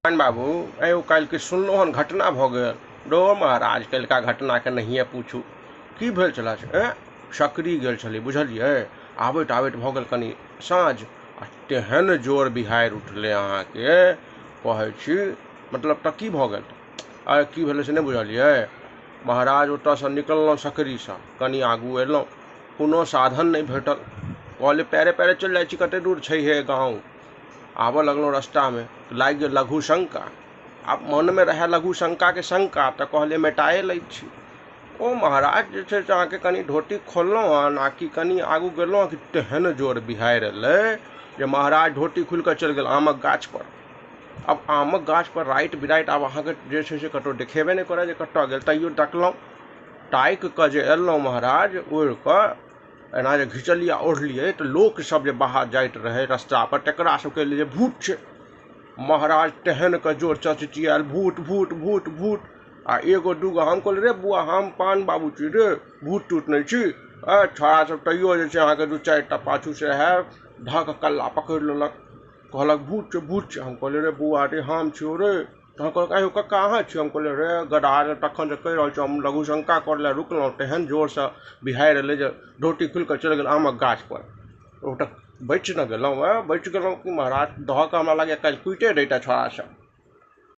पान बाबू एगो काल्हि के सुनलहुँ हन घटना भऽ गेल। रो महाराज काल्हिका घटनाके नहिए पूछू। की भेल छलै से सकरी गेल छली बुझलियै। आबैत आबैत भऽ गेल कनि साँझ आ तेहन जोर बिहाड़ि उठलै अहाँके कहै छी। मतलब तऽ की भऽ गेल अरे की भेलै से नहि बुझलियै। महाराज ओतयसँ निकललहुँ सकरीसँ कनि आगू अयलहुँ कोनो साधन नहि भेटल। कहलियै पैरे पैरे चलि जाइ छी कतेक दूर छैहे गाँव। आबऽ लगलहुँ रस्तामे लागि गेल लघु शंका। आब मनमे रहै लघु शंकाके शंका तऽ कहलियै मेटाए लै छी। ओ महाराज जे छै से अहाँके कनि धोती खोललहुँ हन आ कि कनि आगू गेलहुँ कि तेहन जोर बिहाड़ि एलै जे महाराज धोती खुलि कऽ चलि गेल आमक गाछपर। अब आमक गाछपर राति बिराति आब अहाँके जे छै से कतहु देखेबे नहि करै जे कतऽ गेल। तैयो देखलहुँ ताकि कऽ जे एलहुँ महाराज उड़ि कऽ एना जे घिचलियै ओढ़लियै तऽ लोकसभ जे बाहर जाइत रहै रस्तापर तकरा सभके लिए जे भूत छै। महाराज तेहन के जोर चचियाल भूत भूत भूत भूत। आ एगो दूगो हम कहलियै रे बुआ हम पान बाबू छी रे भूत टूत नहीं छी। छौड़ा सब तैयो जे छै अहाँके दू चारि टा पाछू से है धऽ कल्ला पकड़ि लेलक कहलक भूत छै। हम कहलियै रे बुआ रे हम छियौ रे। तऽ हम कहलक आयौ कक्का अहाँ छियौ। हम कहलियै रे गधा तखन जे कहि रहल छियौ हम लघु शंका करै लए रुकलहुँ तेहन जोरसँ बिहाड़ि एलै जे धोती खुलि कऽ चलि गेल आमक गाछपर। ओटा बचि न गेलहुँ बचि गेलहुँ कि महाराज दऽ कऽ हमरा लागैए काल्हि कुइटे दैटा छौड़ा सब।